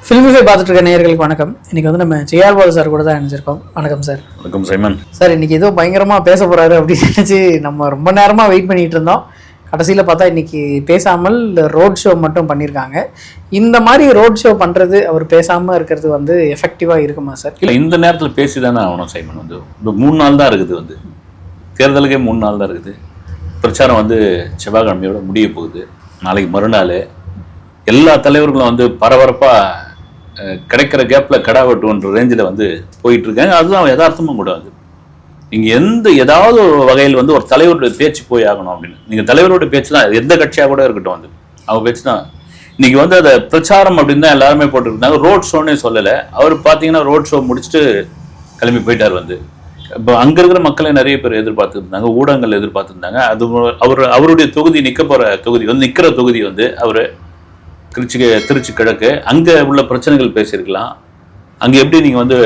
ஃபில்மிஃபை பார்த்துட்டு இருக்க நேயர்களுக்கு வணக்கம். இன்னைக்கு வந்து நம்ம ஜெயார் பாலு சார் கூட தான் நினைச்சிருக்கோம். வணக்கம் சார். வணக்கம் சைமன் சார். இன்னைக்கு ஏதோ பயங்கரமாக பேச போகிறாரு அப்படின்னு நினச்சி நம்ம ரொம்ப நேரமாக வெயிட் பண்ணிட்டு இருந்தோம். கடைசியில் பார்த்தா இன்னைக்கு பேசாமல் ரோட் ஷோ மட்டும் பண்ணியிருக்காங்க. இந்த மாதிரி ரோட் ஷோ பண்ணுறது, அவர் பேசாமல் இருக்கிறது வந்து எஃபெக்டிவாக இருக்குமா சார்? இல்லை, இந்த நேரத்தில் பேசி தானே ஆகணும் சைமன். வந்து இந்த 3 நாள் தான் இருக்குது, வந்து தேர்தலுக்கே 3 நாள் தான் இருக்குது. பிரச்சாரம் வந்து செவ்வாய்க்கிழமையோட முடிய போகுது. நாளைக்கு மறுநாள் எல்லா தலைவர்களும் வந்து பரபரப்பாக கிடைக்கிற கேப்பில் கடா வெட்டுன்ற ரேஞ்சில் வந்து போயிட்டுருக்காங்க. அதுதான் யதார்த்தமும் கூட. வந்து நீங்கள் ஏதாவது ஒரு வகையில் வந்து ஒரு தலைவருடைய பேச்சு போய் ஆகணும் அப்படின்னு. நீங்கள் தலைவருடைய பேச்சு தான் எந்த கட்சியாக கூட இருக்கட்டும், வந்து அவங்க பேச்சு தான். இன்றைக்கி வந்து அதை பிரச்சாரம் அப்படின்னு தான் எல்லாருமே போட்டுருந்தாங்க. ரோட் ஷோன்னே சொல்லலை. அவர் பார்த்தீங்கன்னா ரோட் ஷோ முடிச்சுட்டு கிளம்பி போயிட்டார். வந்து இப்போ அங்கே இருக்கிற மக்களை நிறைய பேர் எதிர்பார்த்துருந்தாங்க, ஊடகங்கள் எதிர்பார்த்துருந்தாங்க. அது அவருடைய தொகுதி நிற்க போகிற தொகுதி வந்து நிற்கிற தொகுதி வந்து அவர் திருச்சி கிழக்கு. அங்கே உள்ள பிரச்சனைகள் பேசியிருக்கலாம். அங்கே எப்படி நீங்கள் வந்து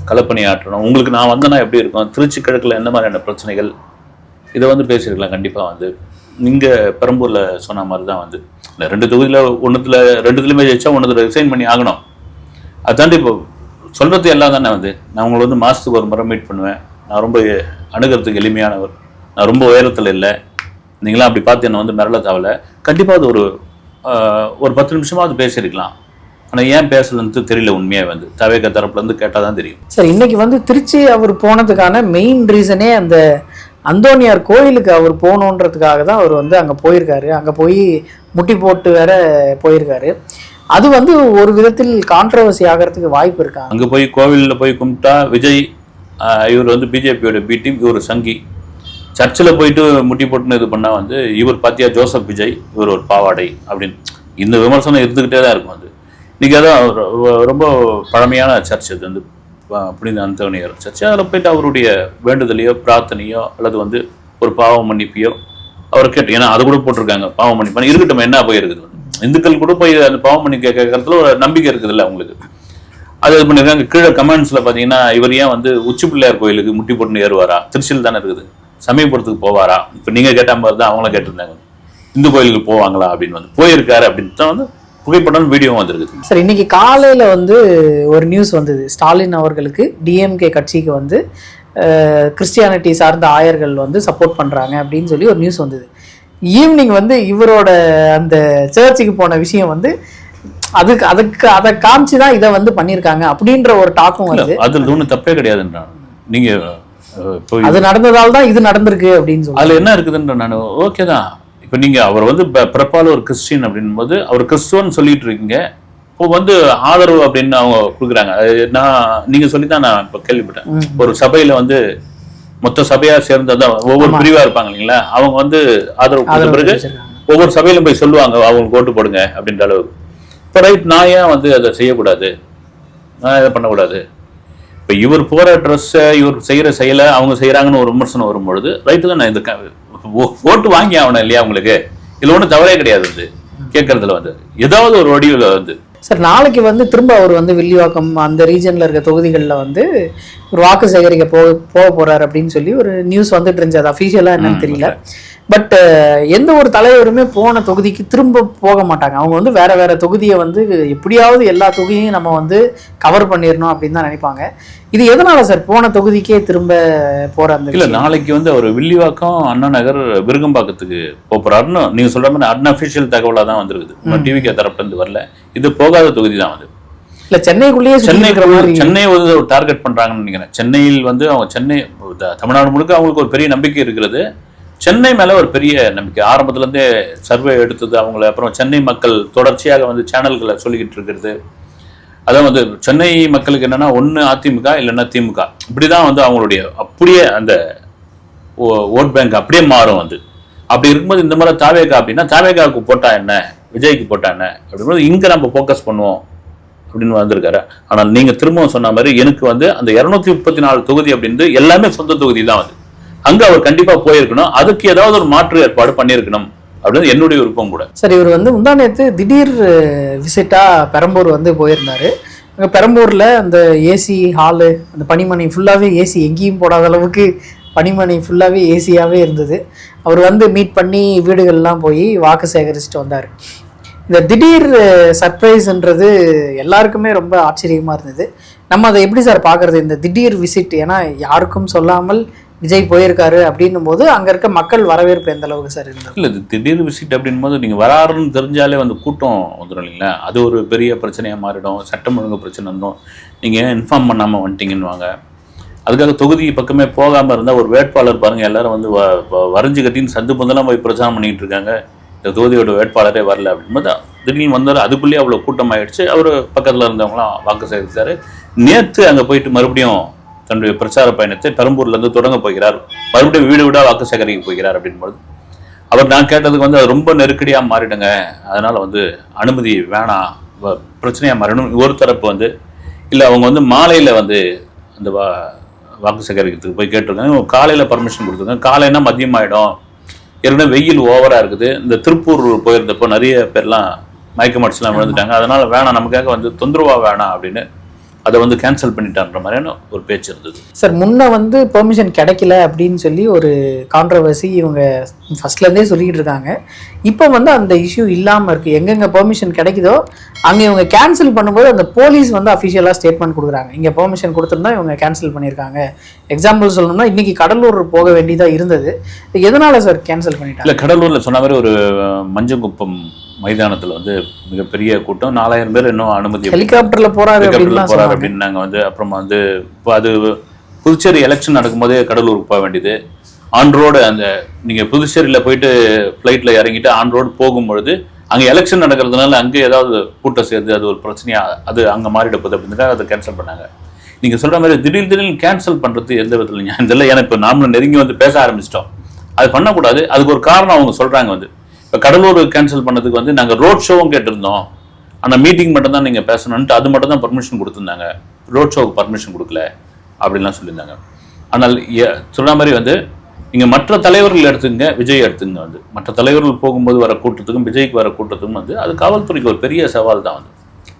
களப்பணி ஆற்றணும், உங்களுக்கு நான் வந்தேன்னா எப்படி இருக்கும், திருச்சி கிழக்கில் என்ன மாதிரியான பிரச்சனைகள், இதை வந்து பேசியிருக்கலாம். கண்டிப்பாக வந்து இங்கே பெரம்பூரில் சொன்ன மாதிரி தான் வந்து 2 தொகுதியில் 2 ஜெயிச்சா 1 ரிசைன் பண்ணி ஆகணும். அதாண்டி இப்போ சொல்கிறது எல்லாம் தானே. வந்து நான் உங்களை வந்து மாதத்துக்கு ஒரு முறை மீட் பண்ணுவேன். நான் ரொம்ப அணுகிறதுக்கு எளிமையானவர். நான் ரொம்ப உயரத்தில் இல்லை. நீங்களாம் அப்படி பார்த்து என்னை வந்து மிரள தேவையில்லை. கண்டிப்பாக அது ஒரு 10 நிமிஷமாக அது பேசியிருக்கலாம். ஆனால் ஏன் பேசலன்னு தெரியல. உண்மையாக வந்து தவேக தரப்புலேருந்து கேட்டால் தான் தெரியும். சார், இன்னைக்கு வந்து திருச்சி அவர் போனதுக்கான மெயின் ரீசனே அந்த அந்தோனியார் கோயிலுக்கு அவர் போகணுன்றதுக்காக தான் அவர் வந்து அங்கே போயிருக்காரு. அங்கே போய் முட்டி போட்டு வேற போயிருக்காரு. அது வந்து ஒரு விதத்தில் கான்ட்ரவர்சி ஆகிறதுக்கு வாய்ப்பு இருக்கா? அங்கே போய் கோவிலில் போய் கும்பிட்டா விஜய் இவர் வந்து பிஜேபியோட பி டீம், இவர் சங்கி. சர்ச்சில் போயிட்டு முட்டி போட்டுன்னு இது பண்ணால் வந்து இவர் பார்த்தியா ஜோசப் விஜய், இவர் ஒரு பாவாடை அப்படின்னு இந்த விமர்சனம் இருந்துக்கிட்டே தான் இருக்கும். வந்து இன்றைக்கி அதான் ரொம்ப பழமையான சர்ச். அது வந்து புனித அந்தோனியார் சர்ச். அதில் போயிட்டு அவருடைய வேண்டுதலையோ பிரார்த்தனையோ அல்லது வந்து ஒரு பாவ மன்னிப்பையோ அவர் கேட்டு, ஏன்னா அது கூட போட்டிருக்காங்க பாவ மன்னிப்பான இருக்கட்டும். என்ன போயிருக்குது வந்து இந்துக்கள் கூட போய் அந்த பாவ மன்னிப்பு கேட்கறதுல ஒரு நம்பிக்கை இருக்குது இல்லை அவங்களுக்கு. அது இது பண்ணியிருக்காங்க. கீழே கமெண்ட்ஸில் பார்த்தீங்கன்னா இவர் ஏன் வந்து உச்சி பிள்ளையார் கோயிலுக்கு முட்டி போட்டுன்னு ஏறுவாரா, திருச்சியில் தானே இருக்குது, சமயபுரத்துக்கு போவாரா, இப்போ நீங்கள் கேட்ட மாதிரி தான் அவங்களும் கேட்டிருந்தாங்க. இந்து கோயிலுக்கு போவாங்களா அப்படின்னு வந்து போயிருக்காரு அப்படின்னு தான் வந்து புகைப்படம் வீடியோவும் வந்துருக்குது. சார், இன்னைக்கு காலையில் வந்து ஒரு நியூஸ் வந்தது. ஸ்டாலின் அவர்களுக்கு டிஎம்கே கட்சிக்கு வந்து கிறிஸ்டியானிட்டி சார்ந்த ஆயர்கள் வந்து சப்போர்ட் பண்ணுறாங்க அப்படின்னு சொல்லி ஒரு நியூஸ் வந்தது. ஈவினிங் வந்து இவரோட அந்த சர்ச்சுக்கு போன விஷயம் வந்து அதை காமிச்சு தான் இதை வந்து பண்ணியிருக்காங்க அப்படின்ற ஒரு டாக்கும் வருது. அதில் ஒன்றும் தப்பே கிடையாதுன்றான். நீங்கள் அது நடந்ததால் தான் இது நடந்திருக்கு அப்படின்னு சொல்லி அதில் என்ன இருக்குதுன்ற நான் ஓகே தான். இப்போ நீங்கள் அவர் வந்து பிறப்பால் ஒரு கிறிஸ்டின் அப்படின் போது அவர் கிறிஸ்துவன் சொல்லிட்டு இருக்கீங்க. இப்போ வந்து ஆதரவு அப்படின்னு அவங்க கொடுக்குறாங்க. நீங்கள் சொல்லி தான் நான் இப்போ கேள்விப்பட்டேன். ஒரு சபையில் வந்து மொத்த சபையாக சேர்ந்ததான் ஒவ்வொரு பிரிவாக இருப்பாங்க இல்லைங்களா, அவங்க வந்து ஆதரவு கொடுத்த பிறகு ஒவ்வொரு சபையிலும் போய் சொல்லுவாங்க அவங்களுக்கு ஓட்டு போடுங்க அப்படின்ற அளவுக்கு. இப்போ ரைட், நான் ஏன் வந்து அதை செய்யக்கூடாது, நான் இதை பண்ணக்கூடாது? இப்போ இவர் போகிற ட்ரெஸ்ஸை இவர் செய்கிற செயலை அவங்க செய்கிறாங்கன்னு ஒரு விமர்சனம் வரும்பொழுது ரைட்டு தான். நான் இந்த ஓட்டு வாங்கி ஆகணும் இல்லையா உங்களுக்கு? இதில் ஒன்றும் தவறே கிடையாது. வந்து கேட்கறதுல வந்து ஏதாவது ஒரு வடிவில் வந்து சார், நாளைக்கு வந்து திரும்ப அவர் வந்து வில்லிவாக்கம் அந்த ரீஜனில் இருக்க தொகுதிகளில் வந்து ஒரு வாக்கு சேகரிக்க போக போகிறார் அப்படின்னு சொல்லி ஒரு நியூஸ் வந்துட்டு இருந்துச்சு. அது அஃபீஷியலாக என்னன்னு தெரியல. பட் எந்த ஒரு தலைவருமே போன தொகுதிக்கு திரும்ப போக மாட்டாங்க. அவங்க வந்து வேற வேற தொகுதியை வந்து எப்படியாவது எல்லா தொகுதியும் நம்ம வந்து கவர் பண்ணிடணும் அப்படின்னு தான் நினைப்பாங்க. இது எதனால சார் போன தொகுதிக்கே திரும்ப போற அந்த இல்லை, நாளைக்கு வந்து அவர் வில்லிவாக்கம் அண்ணா நகர் விருகம்பாக்கத்துக்கு போறாருன்னு நீங்க சொல்ற மாதிரி அன்அஃபிஷியல் தகவலாக தான் வந்திருக்குது. டிவிகே தரப்புலேருந்து வரல. இது போகாத தொகுதி தான். வந்து இல்லை, சென்னைக்குள்ளேயே சென்னை வந்து ஒரு டார்கெட் பண்றாங்கன்னு நினைக்கிறேன். சென்னையில் வந்து அவங்க தமிழ்நாடு முழுக்க அவங்களுக்கு ஒரு பெரிய நம்பிக்கை இருக்கிறது. சென்னை மேலே ஒரு பெரிய நம்பிக்கை ஆரம்பத்துலேருந்தே சர்வே எடுத்தது அவங்கள. அப்புறம் சென்னை மக்கள் தொடர்ச்சியாக வந்து சேனல்களை சொல்லிக்கிட்டு இருக்கிறது. அதான் வந்து சென்னை மக்களுக்கு என்னென்னா ஒன்று அதிமுக இல்லைன்னா திமுக, இப்படி தான் வந்து அவங்களுடைய அப்படியே அந்த ஓட் பேங்க் அப்படியே மாறும். வந்து அப்படி இருக்கும்போது இந்த மாதிரி தாவேகா அப்படின்னா தாவேகாவுக்கு போட்டா என்ன, விஜய்க்கு போட்டா என்ன அப்படின்றது இங்கே நம்ம ஃபோக்கஸ் பண்ணுவோம் அப்படின்னு வந்திருக்காரு. ஆனால் நீங்கள் திரும்பவும் சொன்ன மாதிரி எனக்கு வந்து அந்த 234 தொகுதி அப்படின்றது எல்லாமே சொந்த தொகுதி தான். வந்து அங்கே அவர் கண்டிப்பாக போயிருக்கணும். அதுக்கு ஏதாவது ஒரு மாற்று ஏற்பாடு பண்ணியிருக்கணும் அப்படின்னு என்னுடைய விருப்பம் கூட. சார், இவர் வந்து முந்தானேத்து திடீர் விசிட்டாக பெரம்பூர் வந்து போயிருந்தாரு. அங்கே பெரம்பூரில் அந்த ஏசி ஹாலு, அந்த பனிமனை ஃபுல்லாகவே ஏசி, எங்கேயும் போடாத அளவுக்கு பனிமனை ஃபுல்லாகவே ஏசியாகவே இருந்தது. அவர் வந்து மீட் பண்ணி வீடுகள்லாம் போய் வாக்கு சேகரிச்சுட்டு வந்தார். இந்த திடீர் சர்ப்ரைஸ்ன்றது எல்லாருக்குமே ரொம்ப ஆச்சரியமா இருந்தது. நம்ம அதை எப்படி சார் பார்க்கறது, இந்த திடீர் விசிட்? ஏன்னா யாருக்கும் சொல்லாமல் விஜய் போயிருக்காரு அப்படின்னும் போது அங்க இருக்க மக்கள் வரவேற்பு எந்த அளவுக்கு சார் இருந்தது? இல்லை, இது திடீர் விசிட் அப்படின் போது நீங்கள் வராருன்னு தெரிஞ்சாலே வந்து கூட்டம் வந்துடும் இல்லைங்களா? அது ஒரு பெரிய பிரச்சனையாக மாறிடும். சட்டம் ஒழுங்கு பிரச்சனை வந்துடும். நீங்கள் இன்ஃபார்ம் பண்ணாமல் வந்துட்டீங்கன்னுவாங்க. அதுக்காக தொகுதி பக்கமே போகாமல் இருந்தால் ஒரு வேட்பாளர் பாருங்கள், எல்லாரும் வந்து வரைஞ்சி கட்டின்னு சந்து பந்தெல்லாம் போய் பிரச்சாரம் பண்ணிகிட்டு இருக்காங்க, இந்த தொகுதியோட வேட்பாளரே வரல அப்படின்போது திடீர்னு வந்தார். அதுக்குள்ளேயே அவ்வளோ கூட்டம் ஆகிடுச்சு. அவர் பக்கத்தில் இருந்தவங்களாம் வாக்கு சேகரித்தார். நேற்று அங்கே போயிட்டு மறுபடியும் தன்னுடைய பிரச்சார பயணத்தை பெரம்பூர்லேருந்து தொடங்க போகிறார். மறுபடியும் வீடு வீடாக வாக்கு சேகரிக்க போகிறார் அப்படின்போது அவர் நான் கேட்டதுக்கு வந்து அது ரொம்ப நெருக்கடியாக மாறிடுங்க, அதனால் வந்து அனுமதி வேணாம், பிரச்சனையாக மாறிடும். ஒரு தரப்பு வந்து இல்லை, அவங்க வந்து மாலையில் வந்து அந்த வாக்கு சேகரிக்கிறதுக்கு போய் கேட்டிருக்காங்க. காலையில் பர்மிஷன் கொடுத்துருக்காங்க. காலைன்னா மதியம் ஆகிடும், ஏற்கனவே வெயில் ஓவராக இருக்குது. இந்த திருப்பூர் போயிருந்தப்போ நிறைய பேர்லாம் மயக்க மடிச்சுலாம் விழுந்துட்டாங்க. அதனால் வேணாம், நமக்காக வந்து தொந்தரவாக வேணாம் அப்படின்னு அதை வந்து கேன்சல் பண்ணிட்டான்ற மாதிரியான ஒரு பேச்சு இருந்தது. சார், முன்ன வந்து பெர்மிஷன் கிடைக்கல அப்படின்னு சொல்லி ஒரு கான்ட்ரவர்சி இவங்க ஃபர்ஸ்ட்லேருந்தே சொல்லிட்டு இருக்காங்க. இப்போ வந்து அந்த இஷ்யூ இல்லாமல் இருக்குது. எங்கெங்கே பெர்மிஷன் கிடைக்குதோ அங்கே இவங்க கேன்சல் பண்ணும்போது அந்த போலீஸ் வந்து அஃபிஷியலாக ஸ்டேட்மெண்ட் கொடுக்குறாங்க, இங்கே பெர்மிஷன் கொடுத்துருந்தா இவங்க கேன்சல் பண்ணியிருக்காங்க. எக்ஸாம்பிள் சொல்லணும்னா இன்றைக்கி கடலூர் போக வேண்டியதாக இருந்தது. எதனால் சார் கேன்சல் பண்ணிட்டாங்க? இல்லை, கடலூரில் சொன்ன மாதிரி ஒரு மஞ்சங்குப்பம் மைதானத்தில் வந்து மிகப்பெரிய கூட்டம், 4000 பேர் இன்னும் அனுமதி, ஹெலிகாப்டரில் போகிறாரு அப்படின்னு நாங்கள் வந்து அப்புறமா வந்து இப்போ அது புதுச்சேரி எலெக்ஷன் நடக்கும்போதே கடலூருக்கு போக வேண்டியது. ஆன் ரோடு அந்த நீங்கள் புதுச்சேரியில் போயிட்டு ஃப்ளைட்டில் இறங்கிட்டு ஆன் ரோடு போகும்பொழுது அங்கே எலெக்ஷன் நடக்கிறதுனால அங்கே ஏதாவது கூட்டம் சேர்ந்து அது ஒரு பிரச்சனையாக அது அங்கே மாறிட போகுது அப்படின்றதுக்காக அதை கேன்சல் பண்ணாங்க. நீங்கள் சொல்கிற மாதிரி திடீர்னு கேன்சல் பண்ணுறது எந்த விதத்தில் ஞாபகம் இல்லை. ஏன்னா இப்போ நாமளும் நெருங்கி வந்து பேச ஆரம்பிச்சிட்டோம். அது பண்ணக்கூடாது. அதுக்கு ஒரு காரணம் அவங்க சொல்கிறாங்க. வந்து இப்போ கடலூர் கேன்சல் பண்ணதுக்கு வந்து நாங்கள் ரோட் ஷோவும் கேட்டிருந்தோம், ஆனால் மீட்டிங் மட்டும் தான் நீங்கள் பேசணுன்ட்டு அது மட்டும் தான் பர்மிஷன் கொடுத்துருந்தாங்க, ரோட் ஷோவுக்கு பர்மிஷன் கொடுக்கல அப்படின்லாம் சொல்லியிருந்தாங்க. ஆனால் சொன்ன மாதிரி வந்து நீங்கள் மற்ற தலைவர்கள் எடுத்துங்க, விஜய் எடுத்துங்க, வந்து மற்ற தலைவர்கள் போகும்போது வர கூட்டத்துக்கும் விஜய்க்கு வர கூட்டத்துக்கும் வந்து அது காவல்துறைக்கு ஒரு பெரிய சவால் தான். வந்து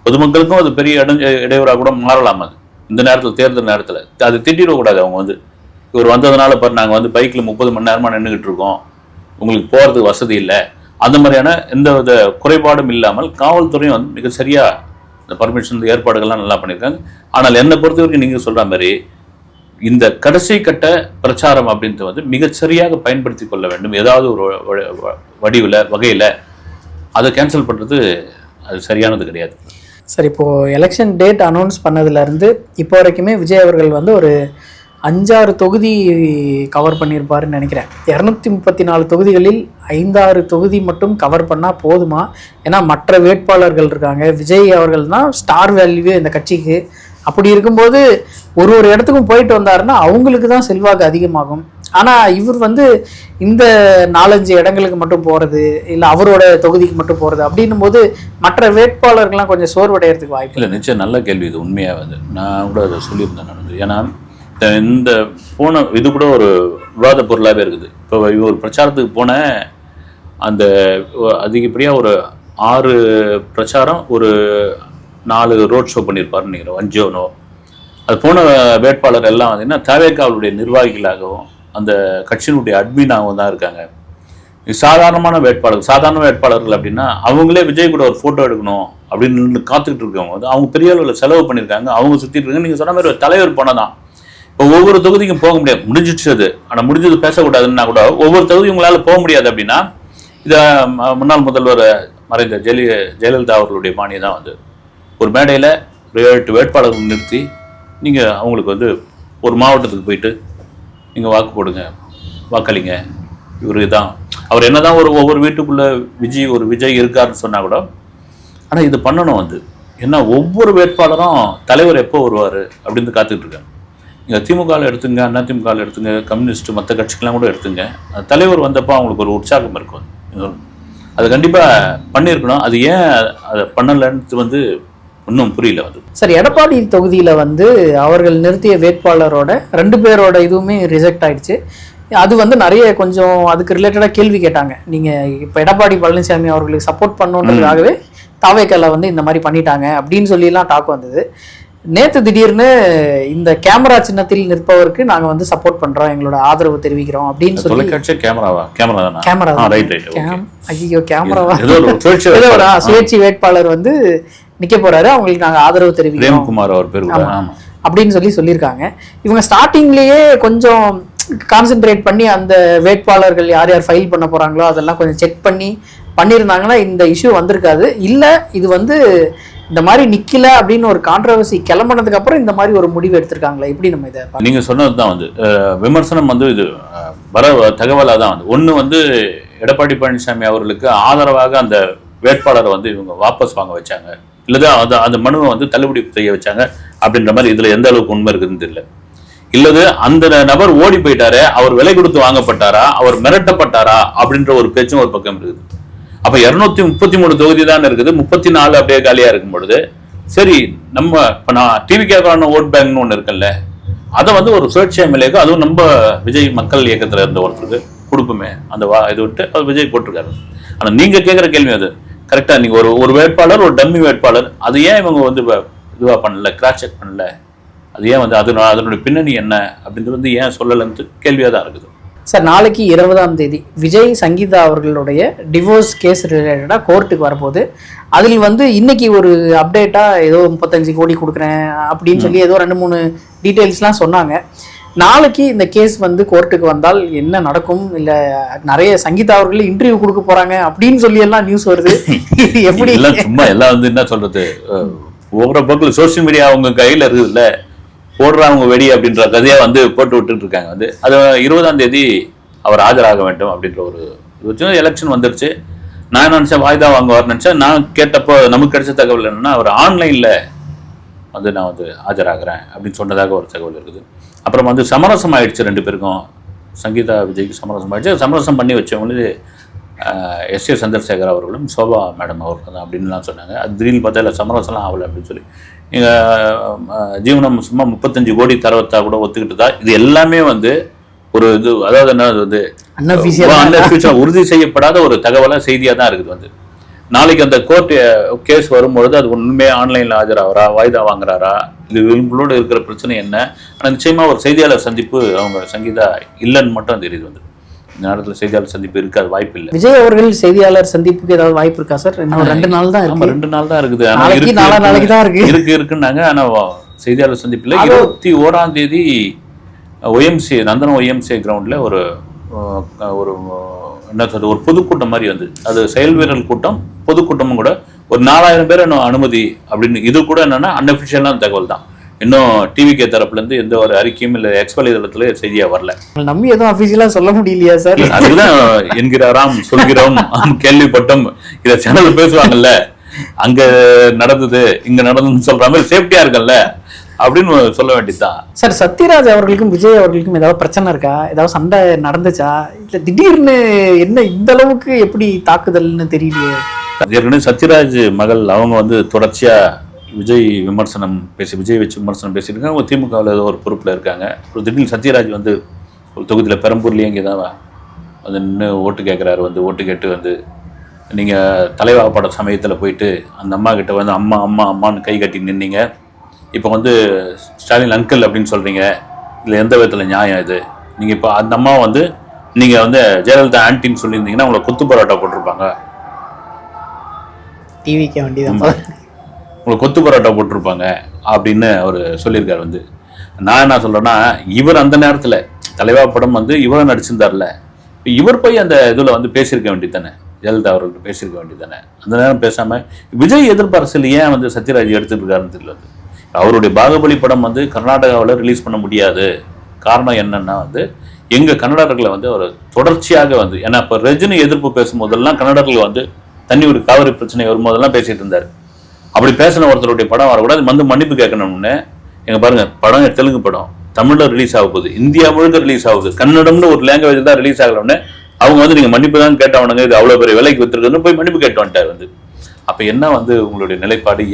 பொதுமக்களுக்கும் அது பெரிய இடையூறாக கூட மாறலாம். அது இந்த நேரத்தில் தேர்தல் நேரத்தில் அது திட்டிடக்கூடாது. அவங்க வந்து இவர் வந்ததுனால பாரு நாங்கள் வந்து பைக்கில் 30 மணி நேரமாக நின்றுக்கிட்டு இருக்கோம், உங்களுக்கு போகிறதுக்கு வசதி இல்லை, அந்த மாதிரியான எந்த வித குறைபாடும் இல்லாமல் காவல்துறையும் வந்து மிக சரியாக இந்த பர்மிஷன் ஏற்பாடுகள்லாம் நல்லா பண்ணியிருக்காங்க. ஆனால் என்னை பொறுத்த வரைக்கும் நீங்கள் சொல்கிற மாதிரி இந்த கடைசி கட்ட பிரச்சாரம் அப்படின்றது வந்து மிகச்சரியாக பயன்படுத்தி கொள்ள வேண்டும். ஏதாவது ஒரு வகையில் அதை கேன்சல் பண்ணுறது அது சரியானது கிடையாது. சார், இப்போது எலெக்ஷன் டேட் அனௌன்ஸ் பண்ணதுலேருந்து இப்போ வரைக்குமே விஜய் அவர்கள் வந்து ஒரு 5-6 தொகுதி கவர் பண்ணியிருப்பாருன்னு நினைக்கிறேன். 234 தொகுதிகளில் 5-6 தொகுதி மட்டும் கவர் பண்ணால் போதுமா? ஏன்னா மற்ற வேட்பாளர்கள் இருக்காங்க, விஜய் அவர்கள் தான் ஸ்டார் வேல்யூவே இந்த கட்சிக்கு. அப்படி இருக்கும்போது ஒரு இடத்துக்கும் போயிட்டு வந்தாருன்னா அவங்களுக்கு தான் செல்வாக்கு அதிகமாகும். ஆனால் இவர் வந்து இந்த 4-5 இடங்களுக்கு மட்டும் போகிறது, இல்லை அவரோட தொகுதிக்கு மட்டும் போகிறது அப்படின்னும் போது மற்ற வேட்பாளர்கள்லாம் கொஞ்சம் சோர்வடைகிறதுக்கு வாய்ப்பு இல்லை. நிச்சயம் நல்ல கேள்வி இது. உண்மையாக வந்து நான் கூட அதை சொல்லியிருந்தேன். நான் ஏன்னா இந்த போன இது கூட ஒரு விவாத பொருளாகவே இருக்குது. இப்போ ஒரு பிரச்சாரத்துக்கு போன அந்த அதிகப்படியாக ஒரு 6 பிரச்சாரம், ஒரு 4 ரோட் ஷோ பண்ணியிருப்பாருன்னு நினைக்கிறோம், 5 அது போன வேட்பாளர் எல்லாம் வந்து தவேகாவுடைய நிர்வாகிகளாகவும் அந்த கட்சியினுடைய அட்மினாகவும் தான் இருக்காங்க. சாதாரண வேட்பாளர்கள் அப்படின்னா அவங்களே விஜய் கூட ஒரு ஃபோட்டோ எடுக்கணும் அப்படின்னு காத்துக்கிட்டு இருக்கவங்க வந்து அவங்க பெரிய அளவில் செலவு பண்ணியிருக்காங்க, அவங்க சுற்றிட்டு இருக்காங்க. நீங்கள் சொன்ன மாதிரி ஒரு தலைவர் போனதான் இப்போ ஒவ்வொரு தொகுதிக்கும் போக முடியாது, முடிஞ்சிடுச்சு அது. ஆனால் முடிஞ்சது பேசக்கூடாதுன்னா கூட ஒவ்வொரு தொகுதி உங்களால் போக முடியாது. அப்படின்னா இதை முன்னாள் முதல்வர் மறைந்த ஜெயலலிதா அவர்களுடைய பாணியை தான் வந்து ஒரு மேடையில் 7-8 வேட்பாளர்கள் நிறுத்தி நீங்கள் அவங்களுக்கு வந்து ஒரு மாவட்டத்துக்கு போயிட்டு நீங்கள் வாக்கு போடுங்க, வாக்களிங்க, இவருக்கு தான் அவர் என்ன தான் ஒவ்வொரு வீட்டுக்குள்ளே விஜய் இருக்காருன்னு சொன்னால் கூட, ஆனால் இது பண்ணணும் வந்து. ஏன்னா ஒவ்வொரு வேட்பாளரும் தலைவர் எப்போ வருவார் அப்படின்னு காத்துக்கிட்டு இருக்காங்க. நீங்கள் திமுகவில் எடுத்துங்க, அதிமுகவில் எடுத்துங்க, கம்யூனிஸ்ட் மற்ற கட்சிக்கெலாம் கூட எடுத்துங்க, தலைவர் வந்தப்போ அவங்களுக்கு ஒரு உற்சாகம் இருக்கும். அது கண்டிப்பாக பண்ணியிருக்கணும். அது ஏன் அதை பண்ணலைன்னு வந்து இன்னும் புரியல. வந்து சார், எடப்பாடி தொகுதியில் வந்து அவர்கள் நிறுத்திய வேட்பாளரோட 2 பேரோட இதுவுமே ரிஜெக்ட் ஆயிடுச்சு. அது வந்து நிறைய கொஞ்சம் அதுக்கு ரிலேட்டடாக கேள்வி கேட்டாங்க. நீங்கள் இப்போ எடப்பாடி பழனிசாமி அவர்களுக்கு சப்போர்ட் பண்ணணுன்றதுக்காகவே தாவேக்கால வந்து இந்த மாதிரி பண்ணிட்டாங்க அப்படின்னு சொல்லிலாம் டாக் வந்தது. நேத்து திடீர்னு இந்த கேமரா சின்னத்தில் நிற்பவருக்கு நாங்க வந்து சப்போர்ட் பண்றோம், எங்களோட ஆதரவு தெரிவிக்கிறோம் அப்படின்னு சொல்லி. தொலைக்காட்சி கேமராவா? கேமரா தானா? கேமரா. Right right. ஐயோ கேமராவா? ஏதோ ஒரு சுயேட்சை வேட்பாளர் வந்து நிக்க போறாரு, அவங்களுக்கு நாங்க ஆதரவு தெரிவிக்கிறோம், பிரேம்குமார் அவர் பேர் அப்படின்னு சொல்லியிருக்காங்க. இவங்க ஸ்டார்டிங்லயே கொஞ்சம் கான்சென்ட்ரேட் பண்ணி அந்த வேட்பாளர்கள் யார் யார் ஃபைல் பண்ண போறாங்களோ அதெல்லாம் கொஞ்சம் செக் பண்ணியிருந்தாங்கன்னா இந்த இஷ்யூ வந்திருக்காது. இல்ல இது வந்து இந்த மாதிரி நிக்கல அப்படின்னு ஒரு கான்ட்ரவர்சி கிளம்பினதுக்கு அப்புறம் இந்த மாதிரி ஒரு முடிவு எடுத்திருக்காங்களா? எப்படி நம்ம இதை நீங்க சொன்னதுதான் வந்து விமர்சனம் வந்து இது வர தகவலாக தான் வந்து ஒன்று வந்து எடப்பாடி பழனிசாமி அவர்களுக்கு ஆதரவாக அந்த வேட்பாளரை வந்து இவங்க வாபஸ் வாங்க வச்சாங்க, இல்லதான் அந்த மனுவை வந்து தள்ளுபடி செய்ய வச்சாங்க அப்படின்ற மாதிரி இதுல எந்த அளவுக்கு உண்மை இருக்குதுன்னு தெரியல. இல்லது அந்த நபர் ஓடி போயிட்டாரு, அவர் விலை கொடுத்து வாங்கப்பட்டாரா, அவர் மிரட்டப்பட்டாரா அப்படின்ற ஒரு பேச்சும் ஒரு பக்கம் இருக்குது. அப்ப 233 தொகுதி தான் இருக்குது, 34 அப்படியே காலியா இருக்கும் பொழுது சரி நம்ம இப்ப நான் டிவிக்கான ஓட் பேங்க்னு ஒண்ணு இருக்குல்ல, அதை வந்து ஒரு சுயேட்சை எம்எல்ஏக்கு, அதுவும் நம்ம விஜய் மக்கள் இயக்கத்துல இருந்த ஒருத்தருக்கு கொடுப்போமே அந்த இது விட்டு அவர் விஜய் போட்டிருக்காரு. ஆனா நீங்க கேட்கிற கேள்வி அது கரெக்டா, நீங்க ஒரு வேட்பாளர், ஒரு டம்மி வேட்பாளர், அது ஏன் இவங்க வந்து இதுவா பண்ணல, கிராஸ் செக் பண்ணல, அது ஏன் வந்து அதனுடைய பின்னணி என்ன அப்படின்றது வந்து ஏன் சொல்லலன்னு கேள்வியா தான் இருக்குது. சார், நாளைக்கு 20ஆம் தேதி விஜய் சங்கீதா அவர்களுடைய டிவோர்ஸ் கேஸ் ரிலேட்டடாக கோர்ட்டுக்கு வரப்போகுது. அதில் வந்து இன்னைக்கு ஒரு அப்டேட்டாக ஏதோ 35 கோடி கொடுக்குறேன் அப்படின்னு சொல்லி ஏதோ 2-3 டீட்டெயில்ஸ்லாம் சொன்னாங்க. நாளைக்கு இந்த கேஸ் வந்து கோர்ட்டுக்கு வந்தால் என்ன நடக்கும், இல்லை நிறைய சங்கீதா அவர்கள் இன்டர்வியூ கொடுக்க போறாங்க அப்படின்னு சொல்லி எல்லாம் நியூஸ் வருது. எப்படி சும்மா எல்லாம் வந்து என்ன சொல்றது, ஒவ்வொரு பக்கம் சோசியல் மீடியா அவங்க கையில் இருக்குதுல்ல, போடுறவங்க வெடி அப்படின்ற கதையா வந்து போட்டு விட்டுட்டு இருக்காங்க. வந்து அது 20ஆம் தேதி அவர் ஆஜராக வேண்டும் அப்படின்ற ஒரு எலெக்ஷன் வந்துருச்சு. நான் நினைச்சேன் வாய்தா வாங்குவார் நினைச்சேன். நான் கேட்டப்போ நமக்கு கிடைச்ச தகவல் என்னன்னா, அவர் ஆன்லைன்ல வந்து நான் வந்து ஆஜராகிறேன் அப்படின்னு சொன்னதாக ஒரு தகவல் இருக்குது. அப்புறம் வந்து சமரசம் ஆயிடுச்சு, 2 பேருக்கும், சங்கீதா விஜய்க்கு சமரசம் ஆயிடுச்சு. சமரசம் பண்ணி வச்சவங்களுக்கு எஸ் ஏ சந்திரசேகர் அவர்களும் சோபா மேடம் அவர்கள் தான் அப்படின்லாம் சொன்னாங்க. அது திடீர்னு பார்த்தா இல்லை சமரசம்லாம் ஆகலை அப்படின்னு சொல்லி எங்கள் ஜீவனம் சும்மா 35 கோடி தரவத்தா கூட ஒத்துக்கிட்டு தான். இது எல்லாமே வந்து ஒரு இது, அதாவது என்ன வந்து உறுதி செய்யப்படாத ஒரு தகவலாக செய்தியாக தான் இருக்குது. வந்து நாளைக்கு அந்த கோர்ட் கேஸ் வரும்பொழுது அது உண்மையாக ஆன்லைனில் ஆஜராகிறா, வாய்தா வாங்குறாரா, இது இவங்களோட இருக்கிற பிரச்சனை என்ன, ஆனால் நிச்சயமாக ஒரு செய்தியாளர் சந்திப்பு அவங்க சங்கீதா இல்லைன்னு மட்டும் தெரியுது. வந்து இந்த நேரத்தில் செய்தியாளர் சந்திப்பு இருக்காது, வாய்ப்பு இல்லை. விஜய் அவர்கள் செய்தியாளர் சந்திப்புக்கு ஏதாவது வாய்ப்பு இருக்கா சார்? இன்னும் 2 நாள் தான் இருக்கு. 2 நாள் தான் இருக்குது, நாளைக்கு தான் இருக்குன்னாங்க. ஆனால் செய்தியாளர் சந்திப்பில் 21ஆம் தேதி ஒய்எம்சிஏ நந்தனம் ஒய்எம்சிஏ கிரவுண்டில் ஒரு என்ன சொல்றது, ஒரு பொதுக்கூட்டம் மாதிரி வந்து, அது செயல் வீரர் கூட்டம் பொதுக்கூட்டமும் கூட, ஒரு 4000 பேர் இன்னும் அனுமதி அப்படின்னு. இது கூட என்னன்னா அன்அஃபிஷியலான தகவல் தான், இன்னும் டிவிகே தரப்புல இருந்து எந்த ஒரு அறிக்கையும் இல்லை, எக்ஸ் வலைதளத்துல செய்தியா வரல. நம்பி எதுவும் அபிஷியலா சொல்ல முடியலையா சார்? அதுதான் என்கிறாராம், சொல்கிறோம், கேள்விப்பட்டோம், இதை சேனல் பேசுவாங்கல்ல, அங்க நடந்தது இங்க நடந்ததுன்னு சொல்ற மாதிரி சேஃப்டியா இருக்குல்ல அப்படின்னு சொல்ல வேண்டியதுதான். சார், சத்யராஜ் அவர்களுக்கும் விஜய் அவர்களுக்கும் ஏதாவது பிரச்சனை இருக்கா? ஏதாவது சண்டை நடந்துச்சா? இல்ல திடீர்னு என்ன இந்த அளவுக்கு எப்படி தாக்குதல்னு தெரியலையே. ஏற்கனவே சத்யராஜ் மகள் அவங்க வந்து தொடர்ச்சியா விஜய் வச்சு விமர்சனம் பேசியிருக்காங்க. அவங்க திமுகவில் ஏதோ ஒரு பொறுப்பில் இருக்காங்க. ஒரு திடீர்னு சத்யராஜ் வந்து ஒரு தொகுதியில் பெரம்பூர்லேயே இங்கே தான் வந்து நின்று ஓட்டு கேட்குறாரு. வந்து ஓட்டு கேட்டு வந்து நீங்கள் தலைவாகப்பட சமயத்தில் போயிட்டு அந்த அம்மா கிட்ட வந்து அம்மா அம்மா அம்மான்னு கை கட்டி நின்னீங்க, இப்போ வந்து ஸ்டாலின் அங்கிள் அப்படின்னு சொல்கிறீங்க, இதில் எந்த விதத்தில் நியாயம் இது? நீங்கள் இப்போ அந்த அம்மா வந்து நீங்கள் வந்து ஜெயலலிதா ஆன்டின்னு சொல்லியிருந்தீங்கன்னா உங்களை கொத்து பரோட்டா போட்டிருப்பாங்க, டிவிக்கு வேண்டியதான் உங்களுக்கு கொத்து பரோட்டா போட்டிருப்பாங்க அப்படின்னு அவர் சொல்லியிருக்காரு. வந்து நான் என்ன சொல்கிறேன்னா, இவர் அந்த நேரத்தில் தலைவா படம் வந்து இவரை நடிச்சிருந்தார்ல, இவர் போய் அந்த இதில் வந்து பேசியிருக்க வேண்டியது தானே, ஜெயலலிதா அவர்கள்ட்ட பேசியிருக்க வேண்டியது தானே. அந்த நேரம் பேசாமல் விஜய் எதிர்ப்பு அரசியல் ஏன் வந்து சத்யராஜ் எடுத்துட்டு இருக்காருன்னு தெரியல. அவருடைய பாகுபலி படம் வந்து கர்நாடகாவில் ரிலீஸ் பண்ண முடியாது. காரணம் என்னன்னா வந்து எங்கள் கன்னடர்களை வந்து அவர் தொடர்ச்சியாக வந்து, ஏன்னா இப்போ ரஜினி எதிர்ப்பு பேசும்போதெல்லாம் கன்னடர்கள் வந்து தண்ணி ஒரு காவிரி பிரச்சனை வரும்போதெல்லாம் பேசிட்டு இருந்தார். அப்படி பேசின ஒருத்தருடைய படம் வரக்கூடாது, வந்து மன்னிப்பு கேட்கணும்னு. எங்க பாருங்க, படம் தெலுங்கு படம் தமிழ்ல ரிலீஸ் ஆக போகுது, இந்தியா முழுக்க ரிலீஸ் ஆகுது, கன்னடம்னு ஒரு லாங்குவேஜ் தான் ரிலீஸ் ஆகலன்னு அவங்க வந்து நீங்க மன்னிப்பு தான் கேட்டவனுங்க, இது அவ்வளவு பெரிய விலைக்கு வித்துருக்குன்னு போய் மன்னிப்பு கேட்டு வந்துட்டார். வந்து அப்ப என்ன வந்து உங்களுடைய நிலைப்பாடு?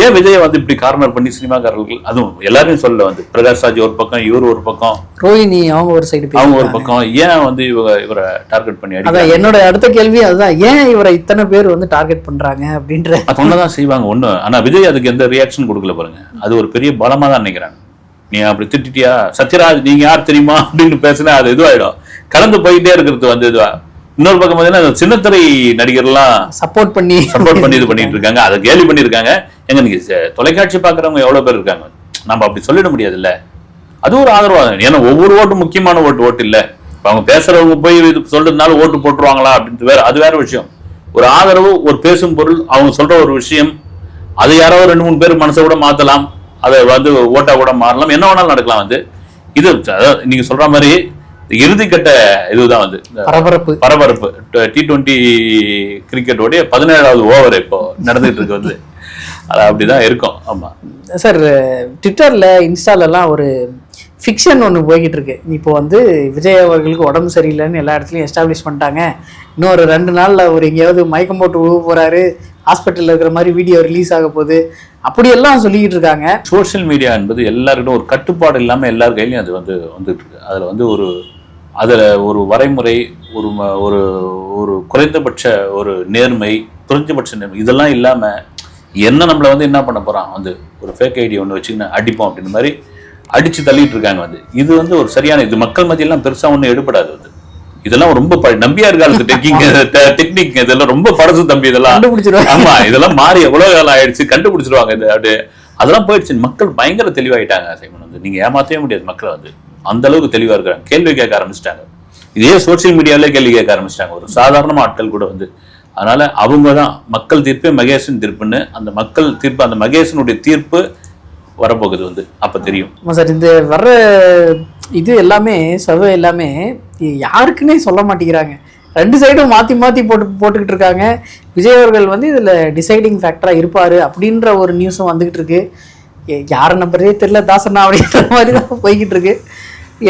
ஏன் விஜயை வந்து இப்படி கார்னர் பண்ணி சினிமாக்காரர்கள், அதுவும் எல்லாரையும் சொல்ல வந்து பிரகாஷ் ராஜ் ஒரு பக்கம், இவர் ஒரு பக்கம், ரோஹிணி அவங்க ஒரு சைடு, அவங்க ஒரு பக்கம், ஏன் வந்து இவரை டார்கெட் பண்ணி அதான் என்னோட அடுத்த கேள்வி அதுதான், ஏன் இவரை இத்தனை பேர் வந்து டார்கெட் பண்றாங்க அப்படின்ற. ஒன்னதான் செய்வாங்க ஒண்ணு. ஆனா விஜய் அதுக்கு எந்த ரியாக்ஷன் கொடுக்கல பாருங்க. அது ஒரு பெரிய பலமா தான் நினைக்கிறாங்க. நீ அப்படி திட்டிட்டியா சத்யராஜ் நீங்க யார் தெரியுமா அப்படின்னு பேசினா அது இதுவாயிடும். கடந்து போயிட்டே இருக்கிறது வந்து இதுவா. இன்னொரு பக்கம் பார்த்தீங்கன்னா சின்னத்திரை நடிகர்லாம் சப்போர்ட் பண்ணி இது பண்ணிட்டு இருக்காங்க, அதை கேலி பண்ணியிருக்காங்க. எங்க நீங்க தொலைக்காட்சி பாக்குறவங்க எவ்வளவு பேர் இருக்காங்க, நம்ம அப்படி சொல்லிட முடியாது இல்ல. அது ஒரு ஆதரவாக, ஏன்னா ஒவ்வொரு ஓட்டும் முக்கியமான ஓட்டு இல்ல. அவங்க பேசுறவங்க போய் இது சொல்றதுனால ஓட்டு போட்டுருவாங்களா அப்படின்ட்டு வேற, அது வேற விஷயம். ஒரு ஆதரவு, ஒரு பேசும் பொருள், அவங்க சொல்ற ஒரு விஷயம், அது யாரோ 2-3 பேர் மனசை கூட மாத்தலாம், அதை வந்து ஓட்டா கூட மாறலாம், என்ன வேணாலும் நடக்கலாம். வந்து இது நீங்க சொல்ற மாதிரி இறுதிக்கட்ட இதுதான் வந்து பரபரப்பு. T20 கிரிக்கெட்டோடைய 17வது ஓவர் இப்போ நடந்துட்டு இருக்கு வந்து, அது அப்படிதான் இருக்கும். ஆமா சார், ட்விட்டர்ல இன்ஸ்டாலெல்லாம் ஒரு ஃபிக்ஷன் ஒன்று போய்கிட்டு இருக்கு. இப்போ வந்து விஜய் அவர்களுக்கு உடம்பு சரியில்லைன்னு எல்லா இடத்துலையும் எஸ்டாப்ளிஷ் பண்ணிட்டாங்க. இன்னொரு 2 நாளில் அவர் எங்கேயாவது மயக்கம் போட்டு விழுவ போறாரு, ஹாஸ்பிட்டலில் இருக்கிற மாதிரி வீடியோ ரிலீஸ் ஆக போகுது, அப்படியெல்லாம் சொல்லிக்கிட்டு இருக்காங்க. சோஷியல் மீடியா என்பது எல்லாருக்கிட்டும் ஒரு கட்டுப்பாடு இல்லாமல் எல்லார் கையிலையும் அது வந்து வந்துட்டு இருக்கு. அதில் வந்து ஒரு வரைமுறை, ஒரு குறைந்தபட்ச ஒரு நேர்மை, குறைஞ்சபட்ச நேர்மை, இதெல்லாம் இல்லாமல் என்ன நம்மளை வந்து என்ன பண்ண போகிறான், வந்து ஒரு ஃபேக் ஐடி ஒன்று வச்சுக்கின்னு அடிப்போம் அப்படின்னு மாதிரி அடித்து தள்ளிட்டு இருக்காங்க. வந்து இது வந்து ஒரு சரியான இது மக்கள் மத்தியெல்லாம் பெருசாக ஒன்றும் எடுபடாது. வந்து இதெல்லாம் ரொம்ப நம்பியார் காலத்து டெக்னிக், இதெல்லாம் ரொம்ப படசு தம்பி, இதெல்லாம் ஆமா, இதெல்லாம் மாறி எவ்வளவு காலம் ஆயிடுச்சு, கண்டுபிடிச்சிருவாங்க இது அப்படி. அதெல்லாம் போயிடுச்சு. மக்கள் பயங்கர தெளிவாயிட்டாங்க சைமன். வந்து நீங்க ஏமாற்றவே முடியாது மக்களை. வந்து அந்த அளவுக்கு தெளிவா இருக்கிறாங்க, கேள்வி கேட்க ஆரம்பிச்சிட்டாங்க. இதே சோசியல் மீடியாவிலே கேள்வி கேட்க ஆரம்பிச்சிட்டாங்க, ஒரு சாதாரண ஆட்கள் கூட வந்து. அதனால அவங்க தான் மக்கள் தீர்ப்பே மகேசன் தீர்ப்புன்னு, அந்த மக்கள் தீர்ப்பு, அந்த மகேசனுடைய தீர்ப்பு வரப்போகுது வந்து அப்ப தெரியும். சார், இந்த வர்ற இது எல்லாமே சர்வே எல்லாமே யாருக்குன்னே சொல்ல மாட்டேங்கிறாங்க. 2 சைடும் மாற்றி போட்டுக்கிட்டு இருக்காங்க. விஜய் அவர்கள் வந்து இதில் டிசைடிங் ஃபேக்டராக இருப்பார் அப்படின்ற ஒரு நியூஸும் வந்துக்கிட்டு இருக்கு. யாரை நம்பரே தெரியல, தாசனா அப்படின்ற மாதிரி தான் போய்கிட்டு இருக்கு.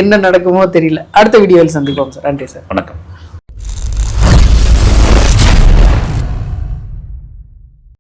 என்ன நடக்குமோ தெரியல. அடுத்த வீடியோவில் சந்திப்போம் சார். நன்றி சார். வணக்கம்.